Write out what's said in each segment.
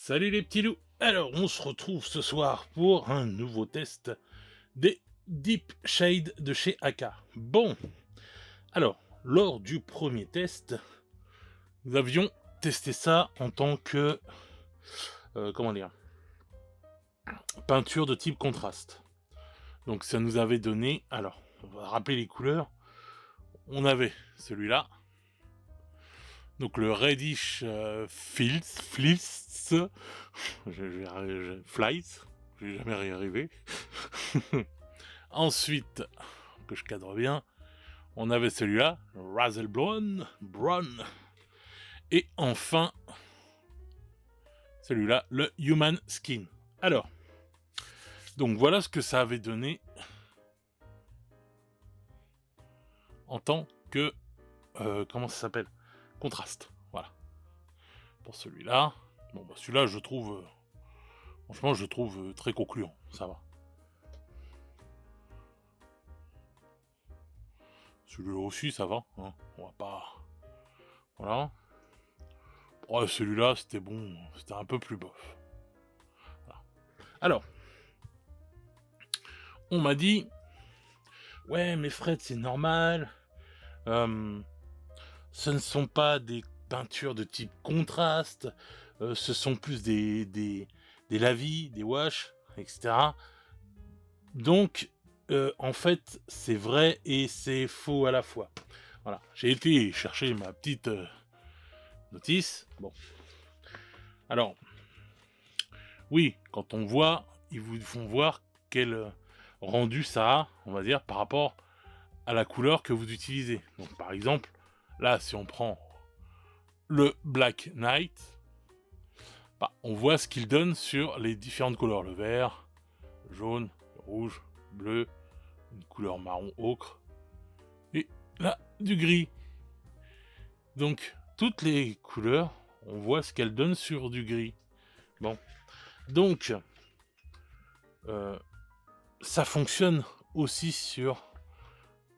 Salut les petits loups. Alors, on se retrouve ce soir pour un nouveau test des Deep Shade de chez Aka. Bon, alors, lors du premier test, nous avions testé ça en tant que, comment dire, peinture de type contraste. Donc ça nous avait donné, alors, on va rappeler les couleurs. On avait celui-là, donc le reddish flies, flies, je vais jamais y arriver. Ensuite, que je cadre bien, on avait celui-là, Razzle Brown. Et enfin, celui-là, le Human Skin. Alors, donc voilà ce que ça avait donné en tant que, comment ça s'appelle, contraste. Voilà. Pour celui-là, bon bah celui-là je trouve, franchement je trouve très concluant, ça va. Celui-là aussi ça va, hein, on va pas, voilà. Ouais, celui-là c'était bon, c'était un peu plus bof. Voilà. Alors, on m'a dit, ouais mais Fred c'est normal, ce ne sont pas des peintures de type contraste, ce sont plus des lavis, des wash, etc. Donc, en fait, c'est vrai et c'est faux à la fois. Voilà, j'ai été chercher ma petite notice. Bon, alors, oui, quand on voit, ils vous font voir quel rendu ça a, on va dire, par rapport à la couleur que vous utilisez. Donc, par exemple, là, si on prend le Black Knight, bah, on voit ce qu'il donne sur les différentes couleurs. Le vert, le jaune, le rouge, le bleu, une couleur marron ocre, et là, du gris. Donc, toutes les couleurs, on voit ce qu'elles donnent sur du gris. Bon, donc, ça fonctionne aussi sur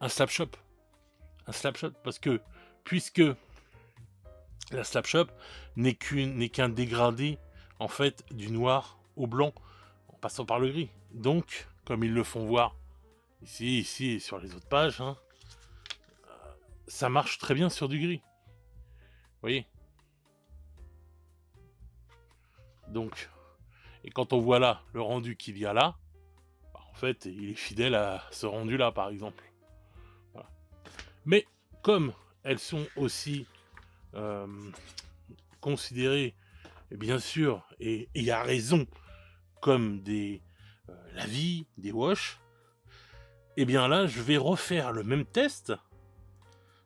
un slapshot. Un slapshot, parce que, puisque la slapshot n'est qu'un dégradé, en fait, du noir au blanc, en passant par le gris. Donc, comme ils le font voir ici et sur les autres pages, hein, ça marche très bien sur du gris. Vous voyez? Donc, et quand on voit là le rendu qu'il y a là, bah, en fait, il est fidèle à ce rendu-là, par exemple. Voilà. Mais comme elles sont aussi considérées, et bien sûr, et il y a raison, comme des lavis, des wash, et bien là, je vais refaire le même test,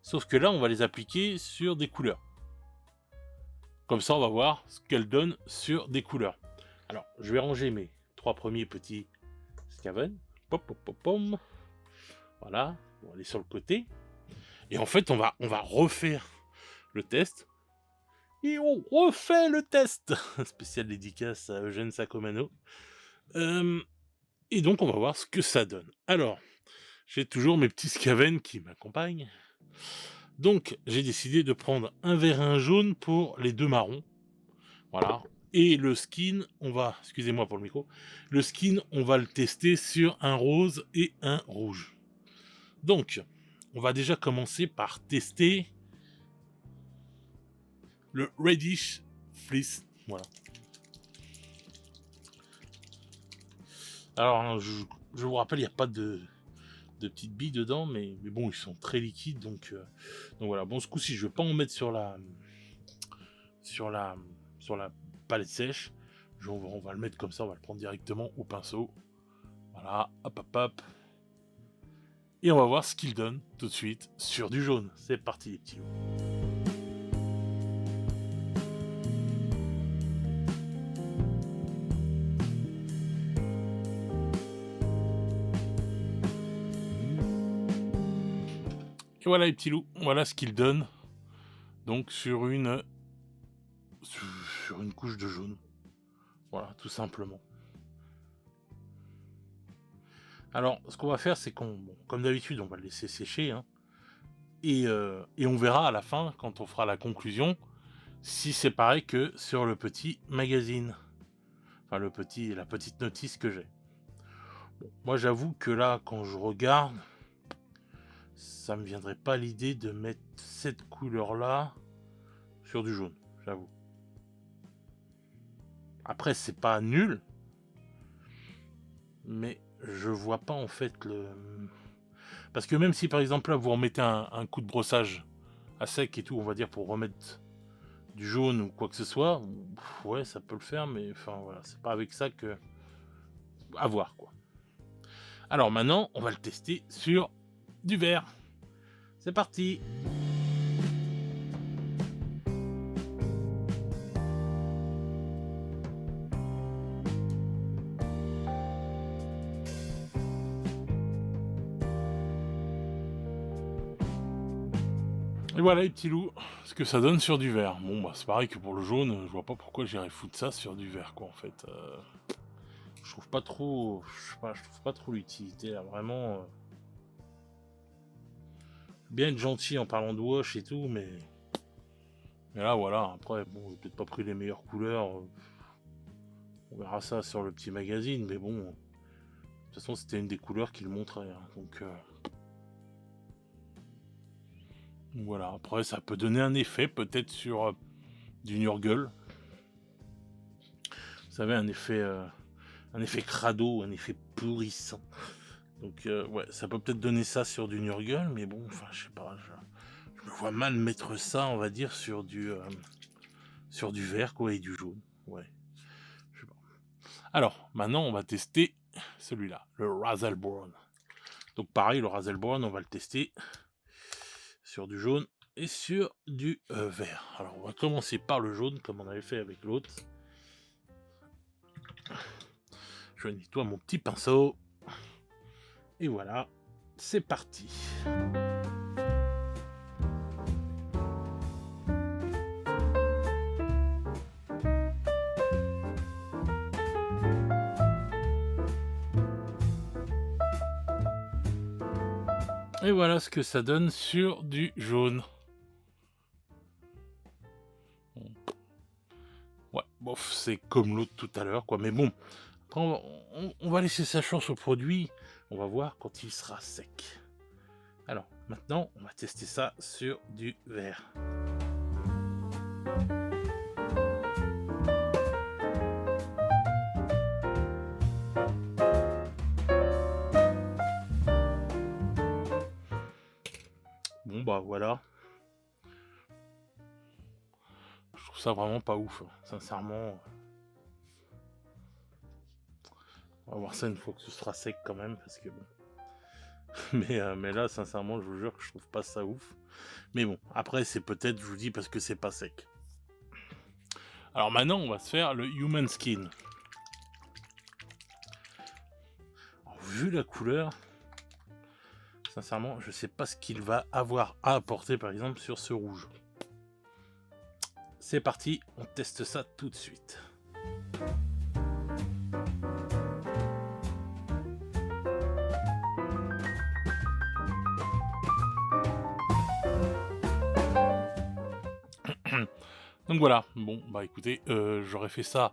sauf que là, on va les appliquer sur des couleurs. Comme ça, on va voir ce qu'elles donnent sur des couleurs. Alors, je vais ranger mes 3 premiers petits Skaven. Pop, pop, pop, pom. Voilà, on va aller sur le côté. Et en fait, on va refaire le test. Et on refait le test. Spécial dédicace à Eugène Sacomano. Et donc, on va voir ce que ça donne. Alors, j'ai toujours mes petits Skaven qui m'accompagnent. Donc, j'ai décidé de prendre un vert et un jaune pour les deux marrons. Voilà. Et le skin, on va, excusez-moi pour le micro, le skin, on va le tester sur un rose et un rouge. Donc, on va déjà commencer par tester le reddish fleece. Voilà. Alors, je vous rappelle, il n'y a pas de petites billes dedans, mais bon, ils sont très liquides, donc voilà. Bon, ce coup-ci, je vais pas en mettre sur la palette sèche. On va le mettre comme ça, on va le prendre directement au pinceau. Voilà, hop hop hop. Et on va voir ce qu'il donne tout de suite sur du jaune. C'est parti les petits loups. Et voilà les petits loups, voilà ce qu'il donne. Donc sur une couche de jaune. Voilà, tout simplement. Alors, ce qu'on va faire, c'est comme d'habitude, on va le laisser sécher, hein, et on verra à la fin, quand on fera la conclusion, si c'est pareil que sur le petit magazine. Enfin, la petite notice que j'ai. Bon, moi, j'avoue que là, quand je regarde, ça me viendrait pas l'idée de mettre cette couleur-là sur du jaune, j'avoue. Après, c'est pas nul, mais je vois pas en fait le... Parce que même si par exemple là vous remettez un coup de brossage à sec et tout, on va dire pour remettre du jaune ou quoi que ce soit, ouais ça peut le faire, mais enfin voilà, c'est pas avec ça que... À voir quoi. Alors maintenant, on va le tester sur du vert. C'est parti! Et voilà les petits loups, ce que ça donne sur du vert. Bon bah c'est pareil que pour le jaune, je vois pas pourquoi j'irais foutre ça sur du vert quoi en fait. Je trouve pas trop, je sais pas, je trouve pas trop l'utilité là, vraiment. Bien être gentil en parlant de wash et tout, mais là voilà, après bon, j'ai peut-être pas pris les meilleures couleurs. On verra ça sur le petit magazine, mais bon, de toute façon c'était une des couleurs qu'il montrait, hein, donc voilà. Après ça peut donner un effet peut-être sur du Nurgle. Vous savez, un effet crado, un effet pourrissant. Donc ouais, ça peut peut-être donner ça sur du Nurgle, mais bon, enfin je sais pas, je me vois mal mettre ça, on va dire, sur du vert quoi et du jaune. Ouais. Je sais pas. Alors, maintenant on va tester celui-là, le Razelborn. Donc pareil, le Razelborn, on va le tester sur du jaune et sur du vert. Alors on va commencer par le jaune comme on avait fait avec l'autre. Je nettoie mon petit pinceau. Et voilà, c'est parti. Et voilà ce que ça donne sur du jaune. Ouais, bof, c'est comme l'autre tout à l'heure, quoi. Mais bon, quand on va laisser sa chance au produit. On va voir quand il sera sec. Alors, maintenant, on va tester ça sur du vert. Bon, bah voilà. Je trouve ça vraiment pas ouf, hein. Sincèrement. On va voir ça une fois que ce sera sec quand même, parce que bon. mais là, sincèrement, je vous jure que je trouve pas ça ouf. Mais bon, après, c'est peut-être, je vous dis, parce que c'est pas sec. Alors maintenant, on va se faire le Human Skin. Alors, vu la couleur, sincèrement, je sais pas ce qu'il va avoir à apporter, par exemple, sur ce rouge. C'est parti, on teste ça tout de suite. Donc voilà, bon bah écoutez, j'aurais fait ça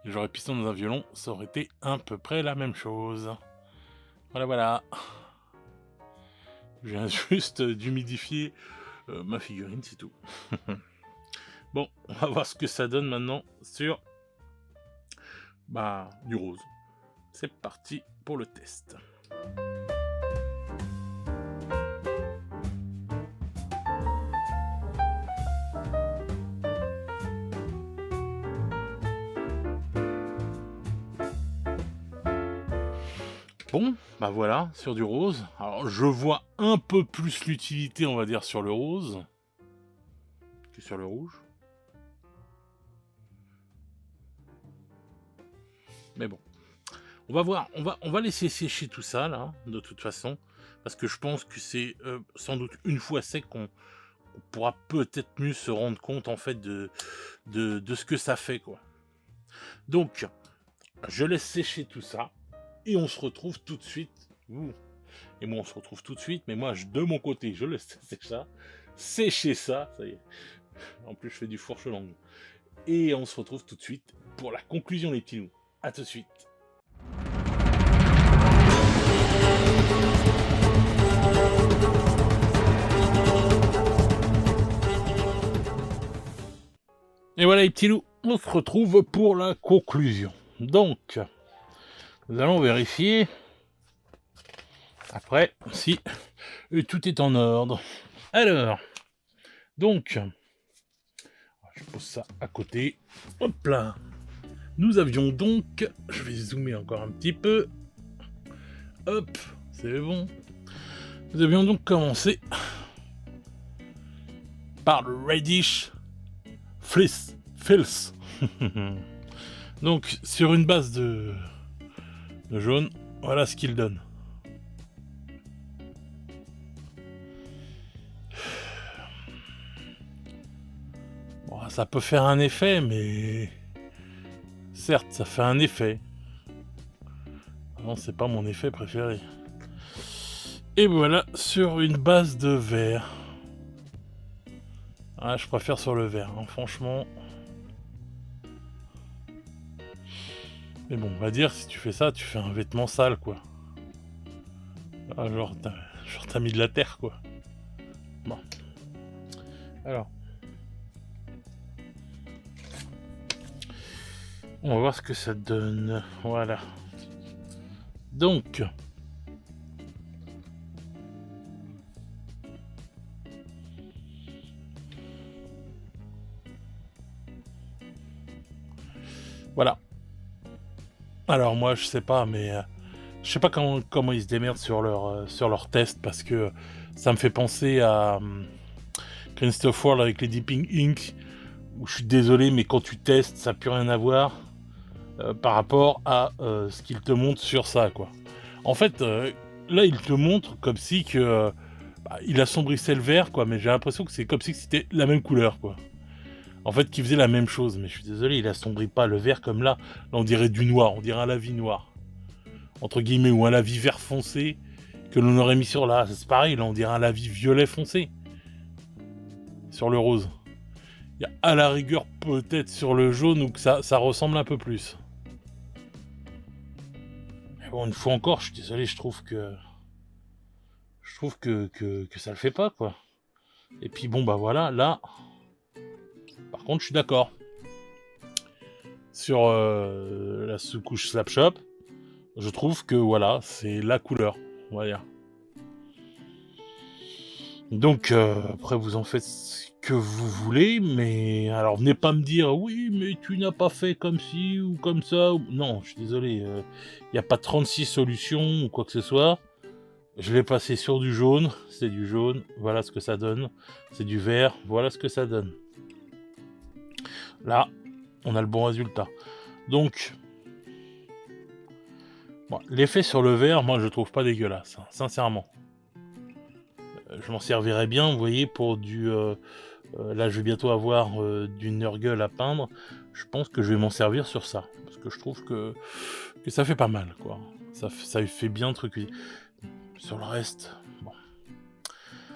et j'aurais pisté dans un violon, ça aurait été à peu près la même chose. Voilà voilà. Je viens juste d'humidifier ma figurine, c'est tout. Bon, on va voir ce que ça donne maintenant sur du rose. C'est parti pour le test. Bon, bah voilà, sur du rose. Alors je vois un peu plus l'utilité, on va dire, sur le rose que sur le rouge. Mais bon, on va voir, on va laisser sécher tout ça là, de toute façon, parce que je pense que c'est sans doute une fois sec qu'on pourra peut-être mieux se rendre compte en fait de ce que ça fait quoi. Donc, je laisse sécher tout ça et on se retrouve tout de suite. Et moi on se retrouve tout de suite, mais moi de mon côté je laisse sécher ça, ça y est. En plus, je fais du fourche-langue. Et on se retrouve tout de suite pour la conclusion, les petits loups. À tout de suite. Et voilà, les petits loups, on se retrouve pour la conclusion. Donc, nous allons vérifier après si tout est en ordre. Alors, donc, je pose ça à côté. Hop là. Nous avions donc, je vais zoomer encore un petit peu. Hop, c'est bon. Nous avions donc commencé par le Reddish Filth. Donc, sur une base de jaune, voilà ce qu'il donne. Bon, ça peut faire un effet, mais... Certes, ça fait un effet. Non, c'est pas mon effet préféré. Et voilà, sur une base de vert. Ah, je préfère sur le vert, hein, franchement. Mais bon, on va dire, si tu fais ça, tu fais un vêtement sale, quoi. Ah, genre, t'as mis de la terre, quoi. Bon. Alors. On va voir ce que ça donne. Voilà. Donc. Voilà. Alors moi, je sais pas, mais... je sais pas comment ils se démerdent sur leur test, parce que ça me fait penser à Christophe World avec les Deeping Ink, où je suis désolé, mais quand tu testes, ça n'a plus rien à voir par rapport à ce qu'il te montre sur ça, quoi. En fait, là, il te montre comme si que il assombrissait le vert, quoi, mais j'ai l'impression que c'est comme si c'était la même couleur, quoi. En fait, qu'il faisait la même chose, mais je suis désolé, il assombrit pas le vert comme là. Là, on dirait du noir, on dirait un lavis noir, entre guillemets, ou un lavis vert foncé que l'on aurait mis sur là. C'est pareil, là, on dirait un lavis violet foncé sur le rose. Il y a à la rigueur peut-être sur le jaune où que ça ressemble un peu plus. Mais bon, une fois encore, je suis désolé, je trouve que ça le fait pas, quoi. Et puis bon, bah voilà, là, par contre, je suis d'accord. Sur la sous-couche Slapshop, je trouve que voilà, c'est la couleur, on va dire. Donc après, vous en faites ce que vous voulez, mais alors venez pas me dire oui, mais tu n'as pas fait comme ci ou comme ça. Non, je suis désolé, il n'y a pas 36 solutions ou quoi que ce soit. Je l'ai passé sur du jaune, c'est du jaune, voilà ce que ça donne. C'est du vert, voilà ce que ça donne. Là, on a le bon résultat. Donc, bon, l'effet sur le vert, moi je trouve pas dégueulasse, hein, sincèrement. Je m'en servirais bien, vous voyez, pour du... là, je vais bientôt avoir du Nurgle à peindre. Je pense que je vais m'en servir sur ça. Parce que je trouve que ça fait pas mal, quoi. Ça fait bien truc. Sur le reste, bon.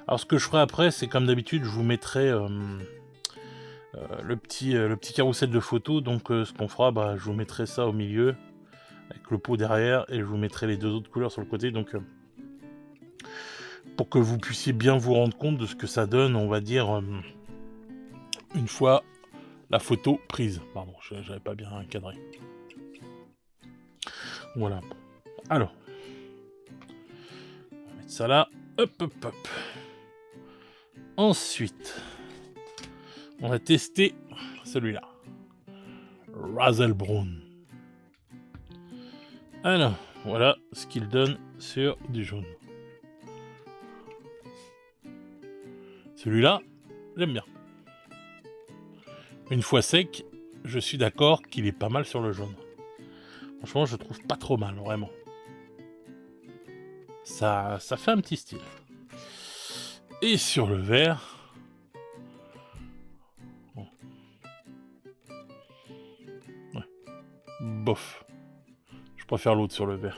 Alors, ce que je ferai après, c'est comme d'habitude, je vous mettrai le petit carrousel de photos. Donc, ce qu'on fera, bah, je vous mettrai ça au milieu, avec le pot derrière, et je vous mettrai les deux autres couleurs sur le côté. Donc... pour que vous puissiez bien vous rendre compte de ce que ça donne, on va dire, une fois la photo prise. Pardon, j'avais pas bien encadré. Voilà. Alors, on va mettre ça là. Hop, hop, hop. Ensuite, on va tester celui-là. Razelbrown. Alors, voilà ce qu'il donne sur du jaune. Celui-là, j'aime bien. Une fois sec, je suis d'accord qu'il est pas mal sur le jaune. Franchement, je trouve pas trop mal, vraiment. Ça fait un petit style. Et sur le vert... Bon. Ouais. Bof. Je préfère l'autre sur le vert.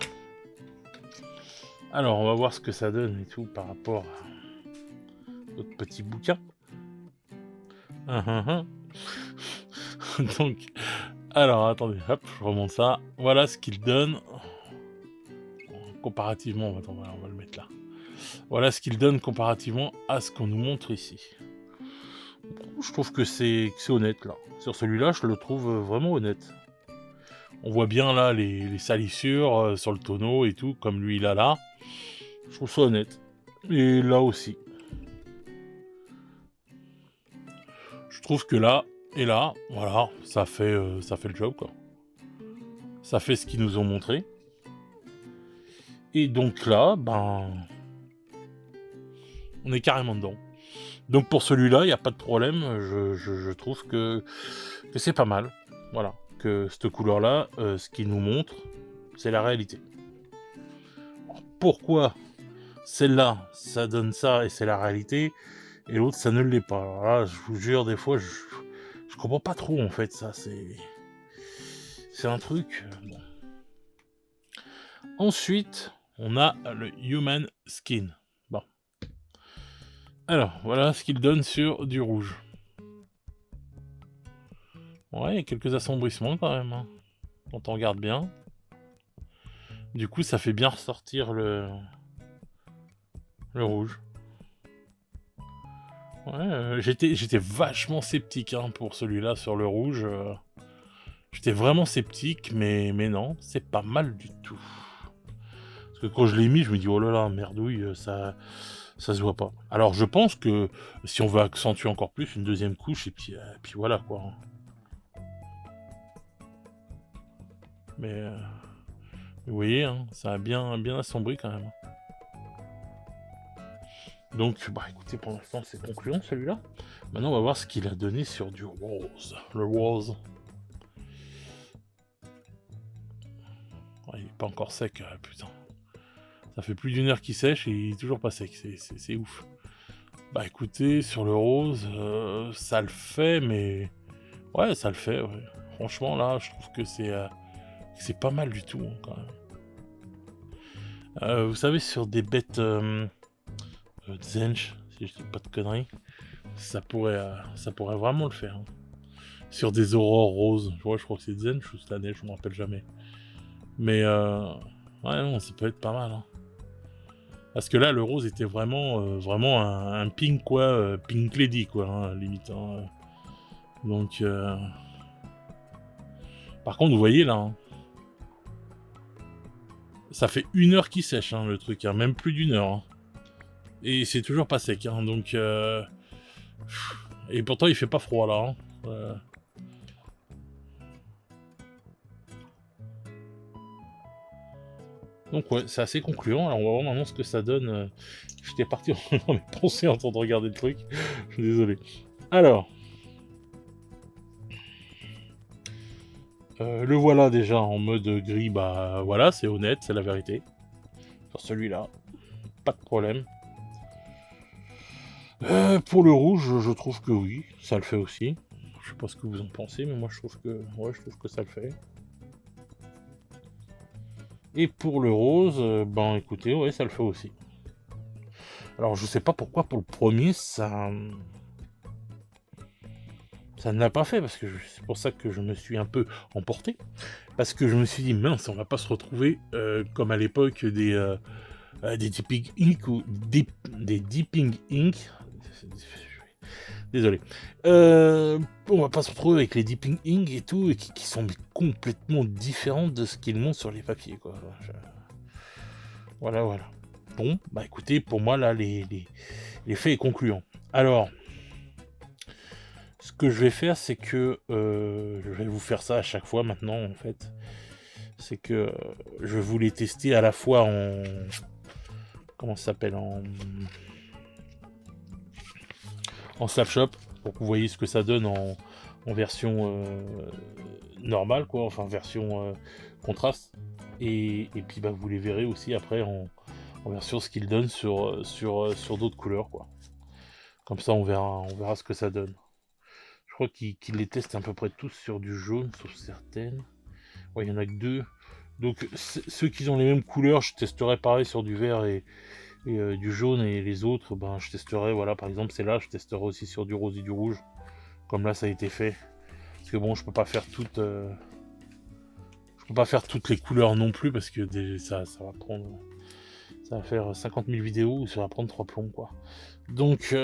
Alors, on va voir ce que ça donne et tout par rapport à notre petit bouquin. Donc, alors attendez, hop, je remonte ça. Voilà ce qu'il donne. Comparativement, attends, voilà, on va le mettre là. Voilà ce qu'il donne comparativement à ce qu'on nous montre ici. Je trouve que c'est honnête là. Sur celui-là, je le trouve vraiment honnête. On voit bien là les salissures sur le tonneau et tout, comme lui il a là. Je trouve ça honnête. Et là aussi. Je trouve que là et là, voilà, ça fait le job quoi. Ça fait ce qu'ils nous ont montré. Et donc là, ben, on est carrément dedans. Donc pour celui-là, il n'y a pas de problème. Je trouve que c'est pas mal. Voilà. Que cette couleur-là, ce qu'il nous montre, c'est la réalité. Alors, pourquoi celle-là, ça donne ça et c'est la réalité, et l'autre, ça ne l'est pas. Alors là, je vous jure, des fois, je comprends pas trop en fait. Ça, c'est un truc. Bon. Ensuite, on a le Human Skin. Bon. Alors, voilà ce qu'il donne sur du rouge. Ouais, il y a quelques assombrissements quand même, hein, quand on regarde bien. Du coup, ça fait bien ressortir le rouge. Ouais, j'étais vachement sceptique hein, pour celui-là sur le rouge. J'étais vraiment sceptique, mais non, c'est pas mal du tout. Parce que quand je l'ai mis, je me dis, oh là là, merdouille, ça se voit pas. Alors je pense que si on veut accentuer encore plus, une deuxième couche, et puis voilà quoi. Mais vous voyez, hein, ça a bien assombri quand même. Donc, bah écoutez, pour l'instant c'est concluant celui-là. Maintenant on va voir ce qu'il a donné sur du rose. Le rose. Ouais, il est pas encore sec, putain. Ça fait plus d'une heure qu'il sèche et il est toujours pas sec, c'est ouf. Bah écoutez, sur le rose, ça le fait, mais... Ouais, ça le fait, ouais. Franchement là, je trouve que c'est pas mal du tout, hein, quand même. Vous savez, sur des bêtes Zench, si je dis pas de conneries, ça pourrait vraiment le faire. Hein. Sur des aurores roses, je crois que c'est Zench ou cette année, je me rappelle jamais. Mais ouais, non, ça peut être pas mal. Hein. Parce que là, le rose était vraiment un pink, quoi, pink lady, quoi, hein, limite. Hein. Donc, par contre, vous voyez là, hein, ça fait 1 heure qu'il sèche, hein, le truc, hein, même plus d'1 heure. Hein. Et c'est toujours pas sec, hein, donc... Et pourtant, il fait pas froid, là. Hein. Donc ouais, c'est assez concluant. Alors on va voir maintenant ce que ça donne. J'étais parti dans mes pensées en train de regarder le truc. Je suis désolé. Alors... le voilà déjà en mode gris, bah voilà, c'est honnête, c'est la vérité. Sur celui-là, pas de problème. Pour le rouge, je trouve que oui, ça le fait aussi. Je sais pas ce que vous en pensez, mais moi je trouve que, ouais, je trouve que ça le fait. Et pour le rose, ben écoutez, ouais, ça le fait aussi. Alors je sais pas pourquoi pour le premier, ça ne l'a pas fait, parce que c'est pour ça que je me suis un peu emporté. Parce que je me suis dit, mince, on va pas se retrouver comme à l'époque des Deeping Ink ou des Deeping Ink. Désolé. On va pas se retrouver avec les Deeping Ink et tout, et qui sont complètement différents de ce qu'ils montrent sur les papiers, quoi. Voilà. Bon, bah écoutez, pour moi, là, l'effet est concluant. Alors, ce que je vais faire, c'est que je vais vous faire ça à chaque fois maintenant, en fait. C'est que je vais vous les tester à la fois en... Comment ça s'appelle, en Slapshot, pour que vous voyez ce que ça donne en version normale, quoi, enfin version contraste. Et puis bah, vous les verrez aussi après en version ce qu'il donne sur d'autres couleurs, quoi. Comme ça on verra ce que ça donne. Je crois qu'il les teste à peu près tous sur du jaune, sauf certaines. Ouais, il y en a que 2. Donc ceux qui ont les mêmes couleurs, je testerai pareil sur du vert et du jaune, et les autres, ben je testerai, voilà, par exemple c'est là, je testerai aussi sur du rose et du rouge. comme là ça a été fait. Parce que bon, je peux pas faire toutes les couleurs non plus, parce que ça va prendre... Ça va faire 50 000 vidéos, ça va prendre 3 plombs, quoi. Donc,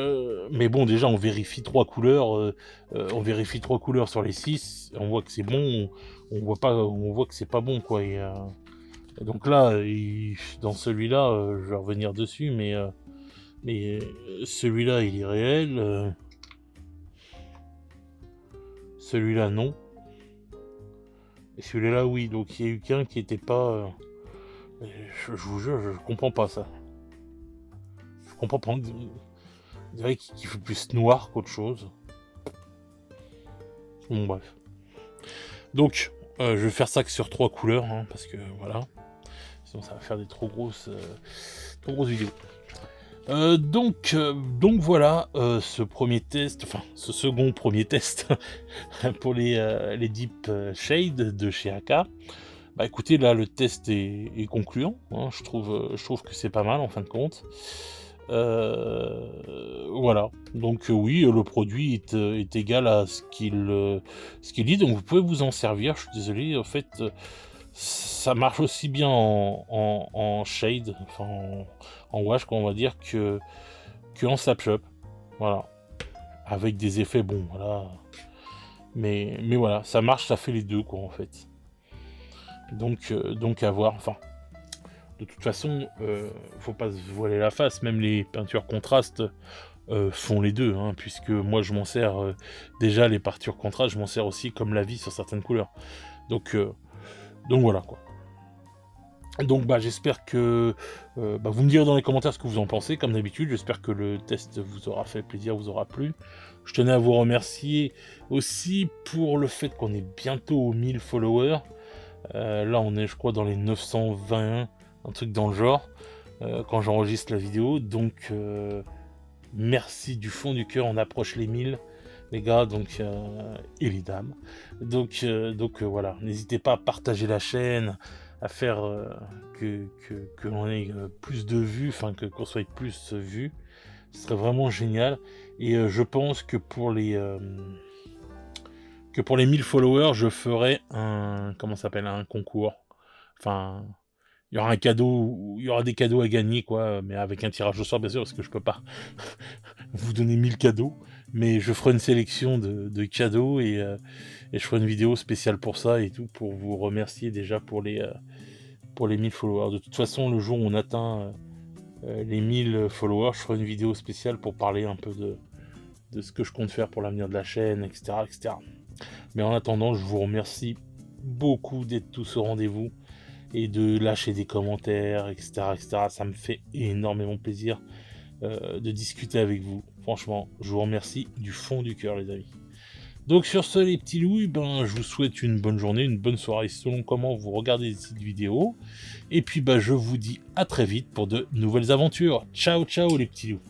mais bon, déjà, on vérifie 3 couleurs. On vérifie 3 couleurs sur les 6. On voit que c'est bon. On voit que c'est pas bon, quoi. Et donc là, dans celui-là, je vais revenir dessus, mais celui-là, il est réel. Celui-là, non. Et celui-là, oui. Donc, il y a eu qu'un qui était pas... je vous jure, je comprends pas ça. Je comprends pas. On dirait qu'il fait plus noir qu'autre chose. Bon, bref. Donc, je vais faire ça que sur 3 couleurs, hein, parce que voilà. Sinon, ça va faire des trop grosses vidéos. Donc voilà, ce premier test, enfin, ce second premier test pour les Deep Shade de chez AK. Bah écoutez, là le test est concluant, hein, je trouve que c'est pas mal en fin de compte. Voilà, donc oui, le produit est égal à ce qu'il dit, donc vous pouvez vous en servir. Je suis désolé, en fait, ça marche aussi bien en shade, enfin en wash, on va dire, que en Snapshot, voilà, avec des effets bons, voilà. Mais voilà, ça marche, ça fait les deux, quoi, en fait. Donc à voir, enfin, de toute façon, faut pas se voiler la face, même les peintures contrastes font les deux, hein, puisque moi je m'en sers déjà, les peintures contrastes, je m'en sers aussi comme la vie sur certaines couleurs. Donc voilà, quoi. Donc bah j'espère que vous me direz dans les commentaires ce que vous en pensez, comme d'habitude. J'espère que le test vous aura fait plaisir, vous aura plu. Je tenais à vous remercier aussi pour le fait qu'on est bientôt aux 1000 followers. Là on est, je crois, dans les 921, un truc dans le genre, quand j'enregistre la vidéo. Donc merci du fond du cœur, on approche les 1000, les gars, donc et les dames. Donc voilà, n'hésitez pas à partager la chaîne, à faire que l'on ait plus de vues, enfin qu'on soit plus vus. Ce serait vraiment génial. Et je pense que pour les 1000 followers, je ferai un concours. Enfin, il y aura un cadeau, il y aura des cadeaux à gagner, quoi, mais avec un tirage au sort, bien sûr, parce que je peux pas vous donner 1000 cadeaux. Mais je ferai une sélection de cadeaux et je ferai une vidéo spéciale pour ça et tout, pour vous remercier déjà pour les 1000 followers. De toute façon, le jour où on atteint les 1000 followers, je ferai une vidéo spéciale pour parler un peu de ce que je compte faire pour l'avenir de la chaîne, etc., etc. Mais en attendant, je vous remercie beaucoup d'être tous au rendez-vous et de lâcher des commentaires, etc., etc. Ça me fait énormément plaisir de discuter avec vous. Franchement, je vous remercie du fond du cœur, les amis. Donc sur ce, les petits loups, je vous souhaite une bonne journée, une bonne soirée selon comment vous regardez cette vidéo. Et puis je vous dis à très vite pour de nouvelles aventures. Ciao ciao les petits loups.